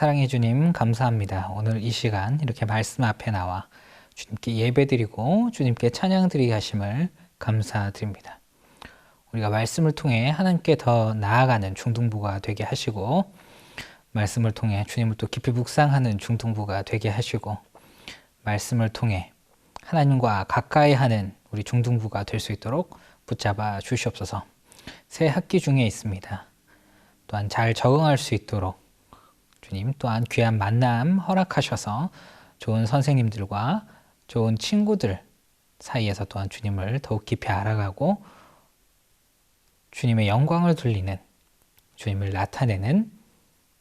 사랑해 주님 감사합니다. 오늘 이 시간 이렇게 말씀 앞에 나와 주님께 예배드리고 주님께 찬양드리게 하심을 감사드립니다. 우리가 말씀을 통해 하나님께 더 나아가는 중등부가 되게 하시고 말씀을 통해 주님을 또 깊이 묵상하는 중등부가 되게 하시고 말씀을 통해 하나님과 가까이 하는 우리 중등부가 될 수 있도록 붙잡아 주시옵소서. 새 학기 중에 있습니다. 또한 잘 적응할 수 있도록 주님 또한 귀한 만남 허락하셔서 좋은 선생님들과 좋은 친구들 사이에서 또한 주님을 더욱 깊이 알아가고 주님의 영광을 돌리는 주님을 나타내는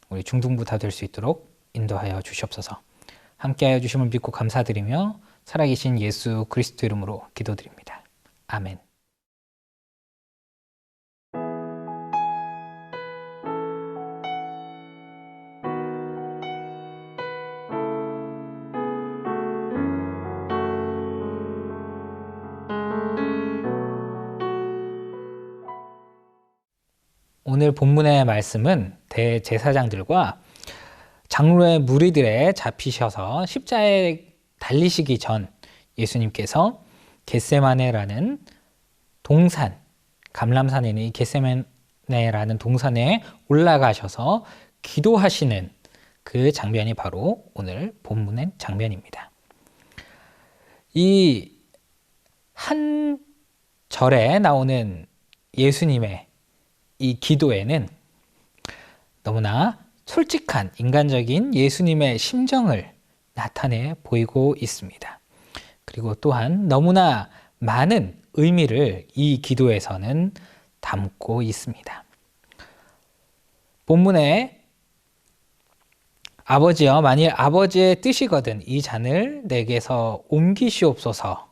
우리 중등부 다 될 수 있도록 인도하여 주시옵소서. 함께하여 주심을 믿고 감사드리며 살아계신 예수 그리스도 이름으로 기도드립니다. 아멘. 오늘 본문의 말씀은 대제사장들과 장로의 무리들에 잡히셔서 십자가에 달리시기 전 예수님께서 겟세마네라는 동산, 감람산에 있는 이 겟세마네라는 동산에 올라가셔서 기도하시는 그 장면이 바로 오늘 본문의 장면입니다. 이 한 절에 나오는 예수님의 이 기도에는 너무나 솔직한 인간적인 예수님의 심정을 나타내 보이고 있습니다. 그리고 또한 너무나 많은 의미를 이 기도에서는 담고 있습니다. 본문에 아버지여 만일 아버지의 뜻이거든 이 잔을 내게서 옮기시옵소서,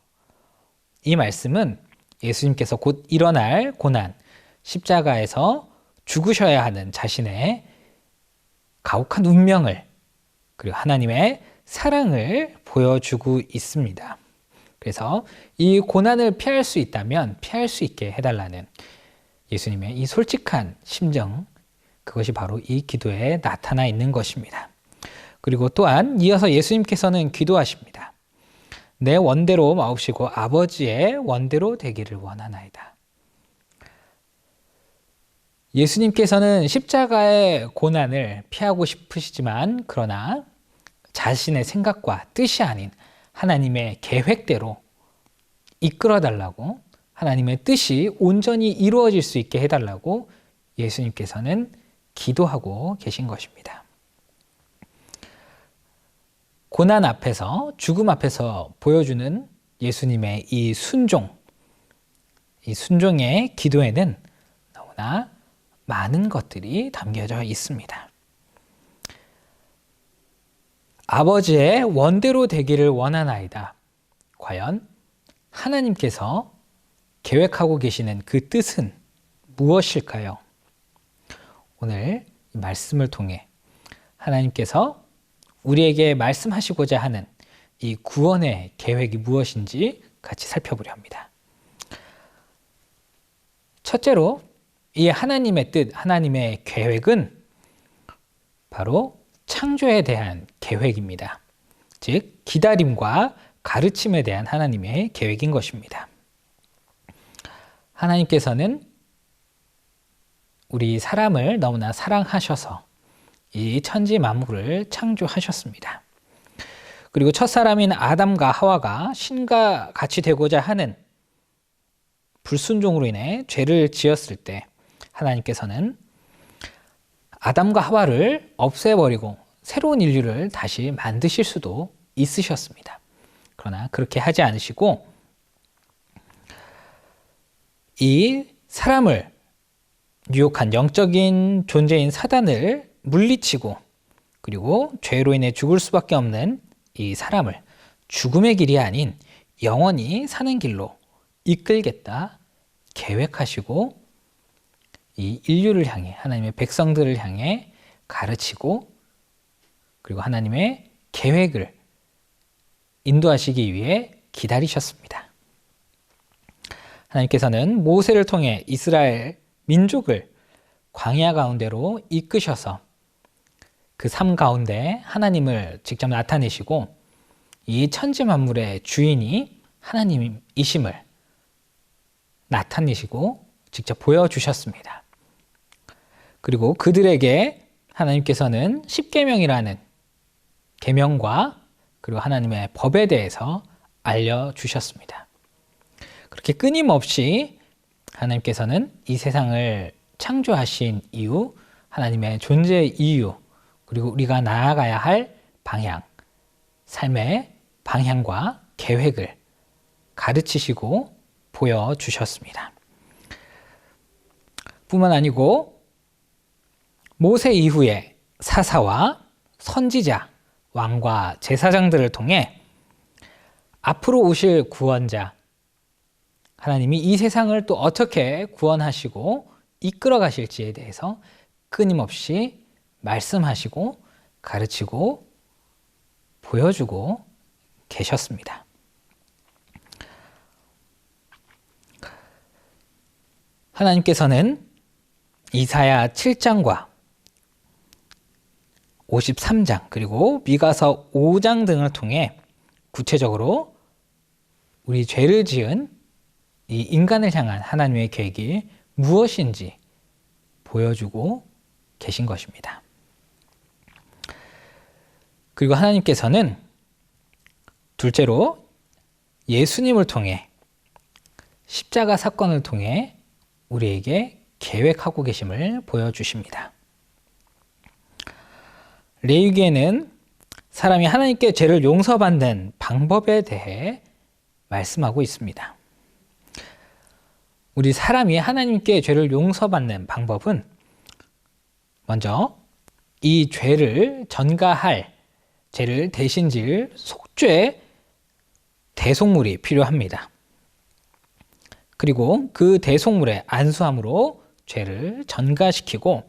이 말씀은 예수님께서 곧 일어날 고난, 십자가에서 죽으셔야 하는 자신의 가혹한 운명을 그리고 하나님의 사랑을 보여주고 있습니다. 그래서 이 고난을 피할 수 있다면 피할 수 있게 해달라는 예수님의 이 솔직한 심정, 그것이 바로 이 기도에 나타나 있는 것입니다. 그리고 또한 이어서 예수님께서는 기도하십니다. 내 원대로 마옵시고 아버지의 원대로 되기를 원하나이다. 예수님께서는 십자가의 고난을 피하고 싶으시지만 그러나 자신의 생각과 뜻이 아닌 하나님의 계획대로 이끌어달라고, 하나님의 뜻이 온전히 이루어질 수 있게 해달라고 예수님께서는 기도하고 계신 것입니다. 고난 앞에서, 죽음 앞에서 보여주는 예수님의 이 순종의 기도에는 너무나 많은 것들이 담겨져 있습니다. 아버지의 원대로 되기를 원하나이다. 과연 하나님께서 계획하고 계시는 그 뜻은 무엇일까요? 오늘 이 말씀을 통해 하나님께서 우리에게 말씀하시고자 하는 이 구원의 계획이 무엇인지 같이 살펴보려 합니다. 첫째로 이 하나님의 뜻, 하나님의 계획은 바로 창조에 대한 계획입니다. 즉 기다림과 가르침에 대한 하나님의 계획인 것입니다. 하나님께서는 우리 사람을 너무나 사랑하셔서 이 천지 만물을 창조하셨습니다. 그리고 첫사람인 아담과 하와가 신과 같이 되고자 하는 불순종으로 인해 죄를 지었을 때 하나님께서는 아담과 하와를 없애버리고 새로운 인류를 다시 만드실 수도 있으셨습니다. 그러나 그렇게 하지 않으시고 이 사람을 유혹한 영적인 존재인 사단을 물리치고 그리고 죄로 인해 죽을 수밖에 없는 이 사람을 죽음의 길이 아닌 영원히 사는 길로 이끌겠다 계획하시고 이 인류를 향해, 하나님의 백성들을 향해 가르치고 그리고 하나님의 계획을 인도하시기 위해 기다리셨습니다. 하나님께서는 모세를 통해 이스라엘 민족을 광야 가운데로 이끄셔서 그 삶 가운데 하나님을 직접 나타내시고 이 천지 만물의 주인이 하나님이심을 나타내시고 직접 보여주셨습니다. 그리고 그들에게 하나님께서는 십계명이라는 계명과 그리고 하나님의 법에 대해서 알려주셨습니다. 그렇게 끊임없이 하나님께서는 이 세상을 창조하신 이유, 하나님의 존재 이유, 그리고 우리가 나아가야 할 방향, 삶의 방향과 계획을 가르치시고 보여주셨습니다. 뿐만 아니고 모세 이후에 사사와 선지자, 왕과 제사장들을 통해 앞으로 오실 구원자, 하나님이 이 세상을 또 어떻게 구원하시고 이끌어 가실지에 대해서 끊임없이 말씀하시고 가르치고 보여주고 계셨습니다. 하나님께서는 이사야 7장과 53장 그리고 미가서 5장 등을 통해 구체적으로 우리 죄를 지은 이 인간을 향한 하나님의 계획이 무엇인지 보여주고 계신 것입니다. 그리고 하나님께서는 둘째로 예수님을 통해 십자가 사건을 통해 우리에게 계획하고 계심을 보여주십니다. 레위기에는 사람이 하나님께 죄를 용서받는 방법에 대해 말씀하고 있습니다. 우리 사람이 하나님께 죄를 용서받는 방법은 먼저 이 죄를 전가할, 죄를 대신 질 속죄 대속물이 필요합니다. 그리고 그 대속물의 안수함으로 죄를 전가시키고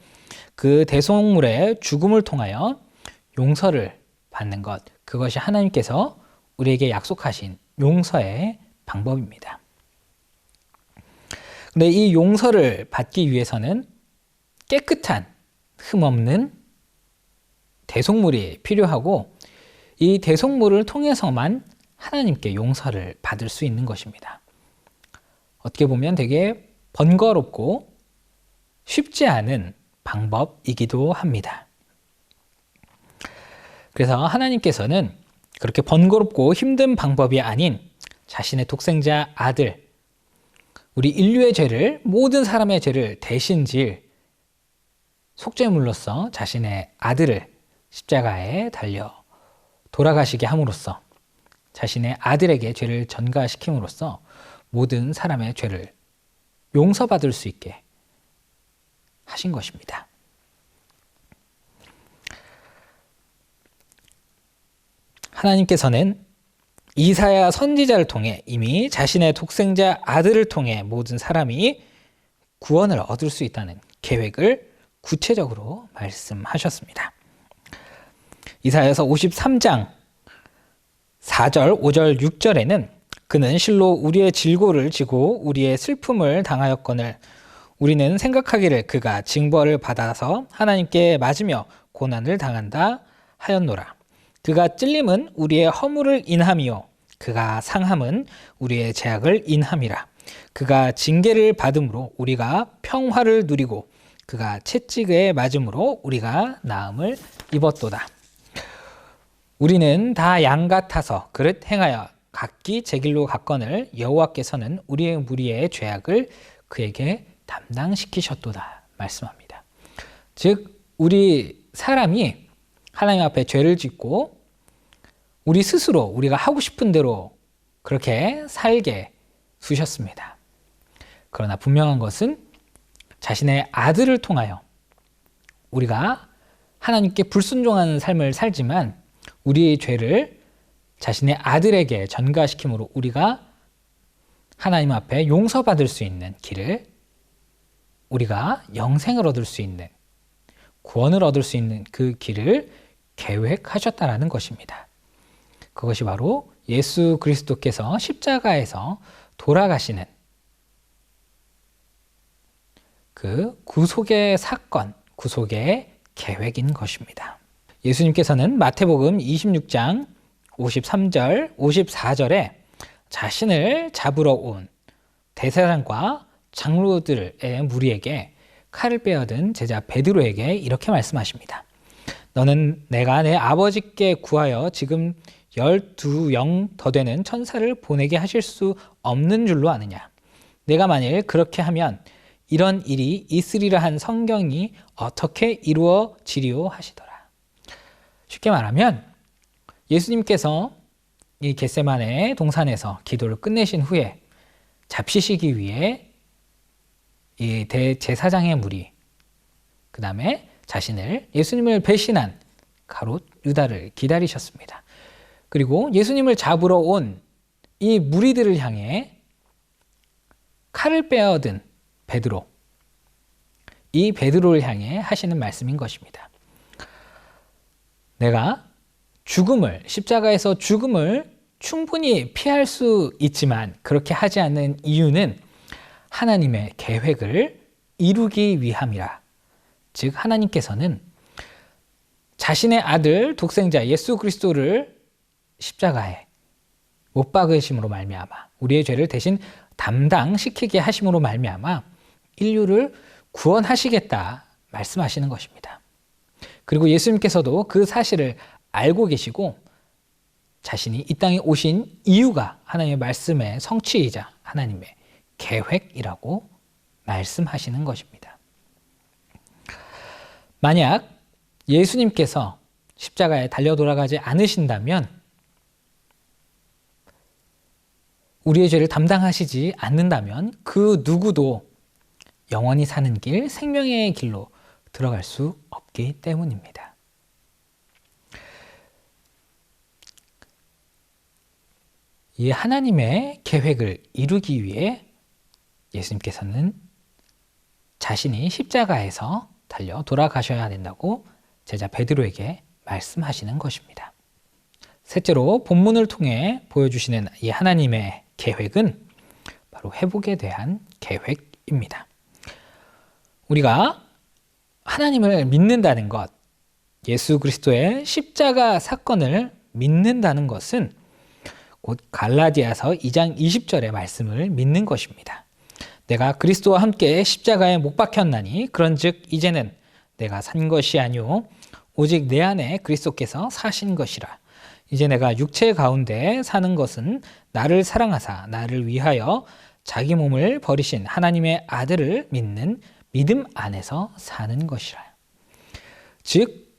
그 대속물의 죽음을 통하여 용서를 받는 것, 그것이 하나님께서 우리에게 약속하신 용서의 방법입니다. 그런데 이 용서를 받기 위해서는 깨끗한 흠없는 대속물이 필요하고 이 대속물을 통해서만 하나님께 용서를 받을 수 있는 것입니다. 어떻게 보면 되게 번거롭고 쉽지 않은 방법이기도 합니다. 그래서 하나님께서는 그렇게 번거롭고 힘든 방법이 아닌 자신의 독생자 아들, 우리 인류의 죄를, 모든 사람의 죄를 대신 질 속죄물로서 자신의 아들을 십자가에 달려 돌아가시게 함으로써 자신의 아들에게 죄를 전가시킴으로써 모든 사람의 죄를 용서받을 수 있게 하신 것입니다. 하나님께서는 이사야 선지자를 통해 이미 자신의 독생자 아들을 통해 모든 사람이 구원을 얻을 수 있다는 계획을 구체적으로 말씀하셨습니다. 이사야서 53장 4절, 5절, 6절에는 그는 실로 우리의 질고를 지고 우리의 슬픔을 당하였거늘 우리는 생각하기를 그가 징벌을 받아서 하나님께 맞으며 고난을 당한다 하였노라. 그가 찔림은 우리의 허물을 인함이요 그가 상함은 우리의 죄악을 인함이라. 그가 징계를 받음으로 우리가 평화를 누리고 그가 채찍에 맞음으로 우리가 나음을 입었도다. 우리는 다 양 같아서 그릇 행하여 각기 제 길로 갔거늘 여호와께서는 우리의 무리의 죄악을 그에게 담당시키셨도다 말씀합니다. 즉 우리 사람이 하나님 앞에 죄를 짓고 우리 스스로 우리가 하고 싶은 대로 그렇게 살게 두셨습니다. 그러나 분명한 것은 자신의 아들을 통하여 우리가 하나님께 불순종하는 삶을 살지만 우리의 죄를 자신의 아들에게 전가시킴으로 우리가 하나님 앞에 용서받을 수 있는 길을, 우리가 영생을 얻을 수 있는, 구원을 얻을 수 있는 그 길을 계획하셨다라는 것입니다. 그것이 바로 예수 그리스도께서 십자가에서 돌아가시는 그 구속의 사건, 구속의 계획인 것입니다. 예수님께서는 마태복음 26장 53절, 54절에 자신을 잡으러 온 대제사장과 장로들의 무리에게 칼을 빼어든 제자 베드로에게 이렇게 말씀하십니다. 너는 내가 내 아버지께 구하여 지금 12영 더 되는 천사를 보내게 하실 수 없는 줄로 아느냐? 내가 만일 그렇게 하면 이런 일이 있으리라 한 성경이 어떻게 이루어지리요 하시더라. 쉽게 말하면 예수님께서 이 겟세마네 동산에서 기도를 끝내신 후에 잡히시기 위해 이 대제사장의 무리, 그 다음에 예수님을 배신한 가롯 유다를 기다리셨습니다. 그리고 예수님을 잡으러 온 이 무리들을 향해 칼을 빼어든 베드로, 이 베드로를 향해 하시는 말씀인 것입니다. 내가 십자가에서 죽음을 충분히 피할 수 있지만 그렇게 하지 않는 이유는 하나님의 계획을 이루기 위함이라. 즉 하나님께서는 자신의 아들 독생자 예수 그리스도를 십자가에 못 박으심으로 말미암아 우리의 죄를 대신 담당시키게 하심으로 말미암아 인류를 구원하시겠다 말씀하시는 것입니다. 그리고 예수님께서도 그 사실을 알고 계시고 자신이 이 땅에 오신 이유가 하나님의 말씀의 성취이자 하나님의 계획이라고 말씀하시는 것입니다. 만약 예수님께서 십자가에 달려 돌아가지 않으신다면 우리의 죄를 담당하시지 않는다면 그 누구도 영원히 사는 길, 생명의 길로 들어갈 수 없기 때문입니다. 이 하나님의 계획을 이루기 위해 예수님께서는 자신이 십자가에서 달려 돌아가셔야 된다고 제자 베드로에게 말씀하시는 것입니다. 셋째로 본문을 통해 보여주시는 이 하나님의 계획은 바로 회복에 대한 계획입니다. 우리가 하나님을 믿는다는 것, 예수 그리스도의 십자가 사건을 믿는다는 것은 곧 갈라디아서 2장 20절의 말씀을 믿는 것입니다. 내가 그리스도와 함께 십자가에 못 박혔나니 그런즉 이제는 내가 산 것이 아니오 오직 내 안에 그리스도께서 사신 것이라. 이제 내가 육체 가운데 사는 것은 나를 사랑하사 나를 위하여 자기 몸을 버리신 하나님의 아들을 믿는 믿음 안에서 사는 것이라. 즉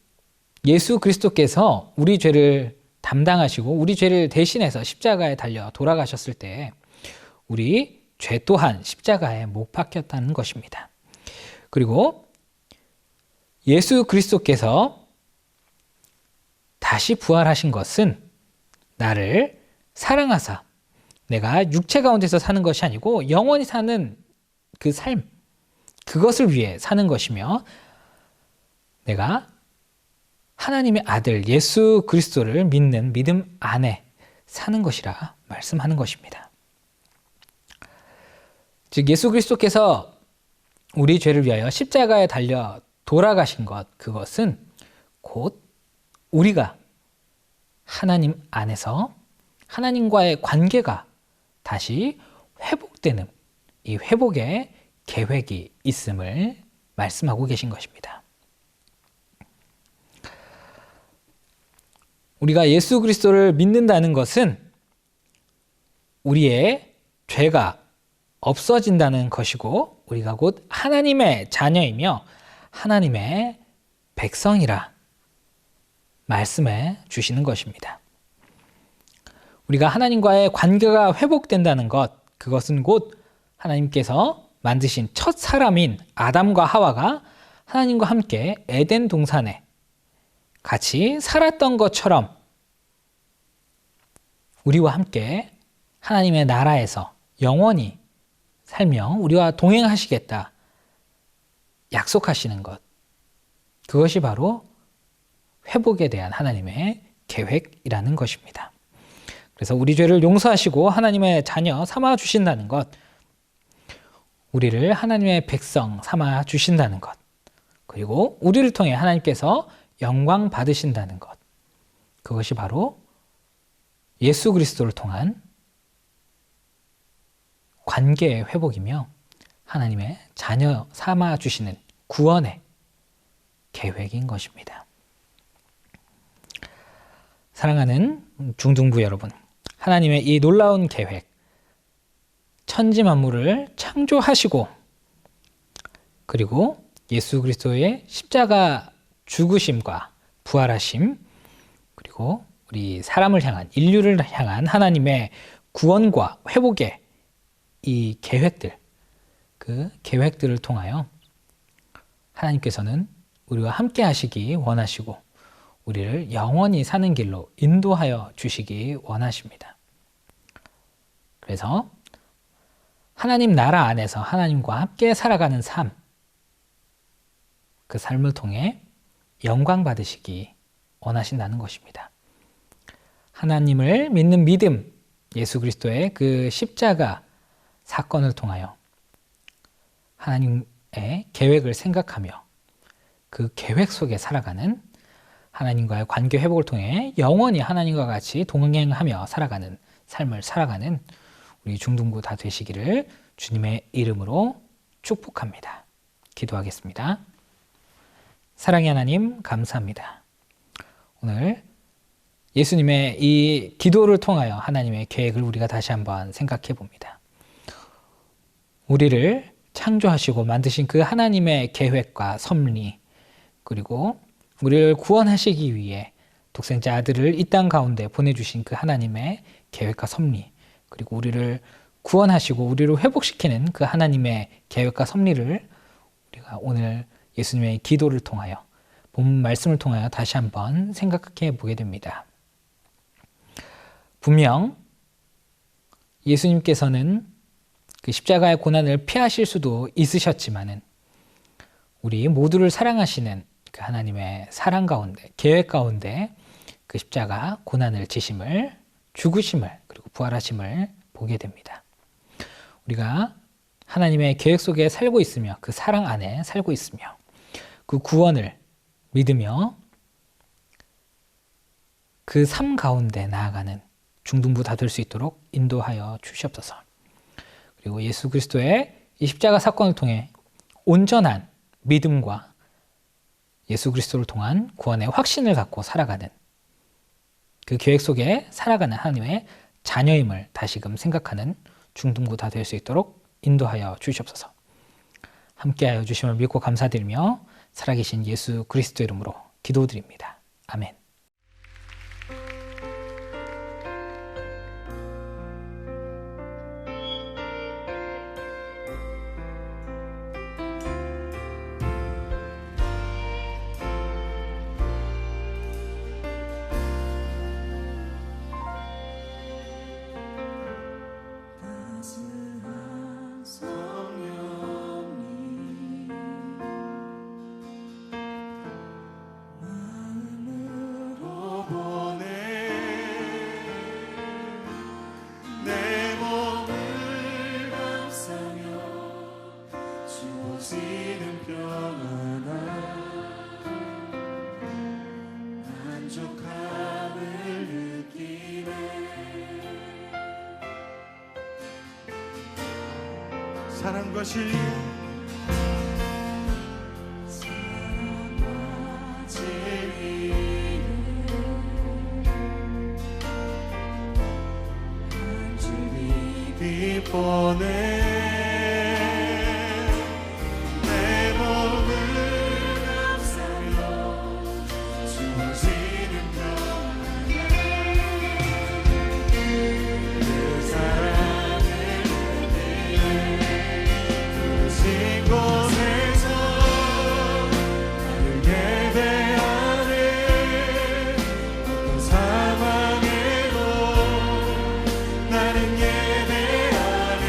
예수 그리스도께서 우리 죄를 담당하시고 우리 죄를 대신해서 십자가에 달려 돌아가셨을 때 우리 죄 또한 십자가에 못 박혔다는 것입니다. 그리고 예수 그리스도께서 다시 부활하신 것은 나를 사랑하사 내가 육체 가운데서 사는 것이 아니고 영원히 사는 그 삶, 그것을 위해 사는 것이며 내가 하나님의 아들 예수 그리스도를 믿는 믿음 안에 사는 것이라 말씀하는 것입니다. 즉 예수 그리스도께서 우리 죄를 위하여 십자가에 달려 돌아가신 것, 그것은 곧 우리가 하나님 안에서 하나님과의 관계가 다시 회복되는 이 회복의 계획이 있음을 말씀하고 계신 것입니다. 우리가 예수 그리스도를 믿는다는 것은 우리의 죄가 없어진다는 것이고 우리가 곧 하나님의 자녀이며 하나님의 백성이라 말씀해 주시는 것입니다. 우리가 하나님과의 관계가 회복된다는 것, 그것은 곧 하나님께서 만드신 첫 사람인 아담과 하와가 하나님과 함께 에덴 동산에 같이 살았던 것처럼 우리와 함께 하나님의 나라에서 영원히 살며 우리와 동행하시겠다 약속하시는 것, 그것이 바로 회복에 대한 하나님의 계획이라는 것입니다. 그래서 우리 죄를 용서하시고 하나님의 자녀 삼아 주신다는 것, 우리를 하나님의 백성 삼아 주신다는 것, 그리고 우리를 통해 하나님께서 영광 받으신다는 것. 그것이 바로 예수 그리스도를 통한 관계의 회복이며 하나님의 자녀 삼아 주시는 구원의 계획인 것입니다. 사랑하는 중등부 여러분, 하나님의 이 놀라운 계획, 천지 만물을 창조하시고 그리고 예수 그리스도의 십자가 죽으심과 부활하심, 그리고 우리 사람을 향한, 인류를 향한 하나님의 구원과 회복의 이 계획들, 그 계획들을 통하여 하나님께서는 우리와 함께 하시기 원하시고 우리를 영원히 사는 길로 인도하여 주시기 원하십니다. 그래서 하나님 나라 안에서 하나님과 함께 살아가는 삶, 그 삶을 통해 영광 받으시기 원하신다는 것입니다. 하나님을 믿는 믿음, 예수 그리스도의 그 십자가 사건을 통하여 하나님의 계획을 생각하며 그 계획 속에 살아가는, 하나님과의 관계 회복을 통해 영원히 하나님과 같이 동행하며 살아가는 삶을 살아가는 우리 중등부 다 되시기를 주님의 이름으로 축복합니다. 기도하겠습니다. 사랑의 하나님, 감사합니다. 오늘 예수님의 이 기도를 통하여 하나님의 계획을 우리가 다시 한번 생각해 봅니다. 우리를 창조하시고 만드신 그 하나님의 계획과 섭리, 그리고 우리를 구원하시기 위해 독생자 아들을 이 땅 가운데 보내주신 그 하나님의 계획과 섭리, 그리고 우리를 구원하시고 우리를 회복시키는 그 하나님의 계획과 섭리를 우리가 오늘 예수님의 기도를 통하여, 본 말씀을 통하여 다시 한번 생각해 보게 됩니다. 분명 예수님께서는 그 십자가의 고난을 피하실 수도 있으셨지만은 우리 모두를 사랑하시는 그 하나님의 사랑 가운데, 계획 가운데 그 십자가 고난을 지심을, 죽으심을, 그리고 부활하심을 보게 됩니다. 우리가 하나님의 계획 속에 살고 있으며 그 사랑 안에 살고 있으며 그 구원을 믿으며 그 삶 가운데 나아가는 중등부 다 될 수 있도록 인도하여 주시옵소서. 그리고 예수 그리스도의 이 십자가 사건을 통해 온전한 믿음과 예수 그리스도를 통한 구원의 확신을 갖고 살아가는, 그 계획 속에 살아가는 하나님의 자녀임을 다시금 생각하는 중등부 다 될 수 있도록 인도하여 주시옵소서. 함께하여 주심을 믿고 감사드리며 살아계신 예수 그리스도 이름으로 기도드립니다. 아멘. 사랑과 진리, 사랑과 진리를 한 줄이 빛보내 내 몸을 감싸며 주어지는 평안에 그 사랑을 이곳에서 나를 예배하네. 어떤 상황에도 나는 예배하네.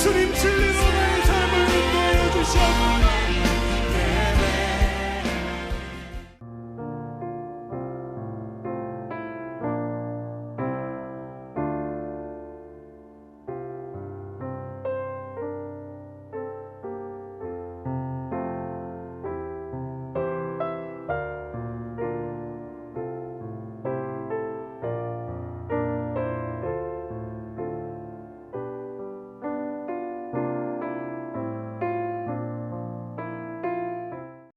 예수님 진리로 나의 삶을 인도하여 주시옵소서.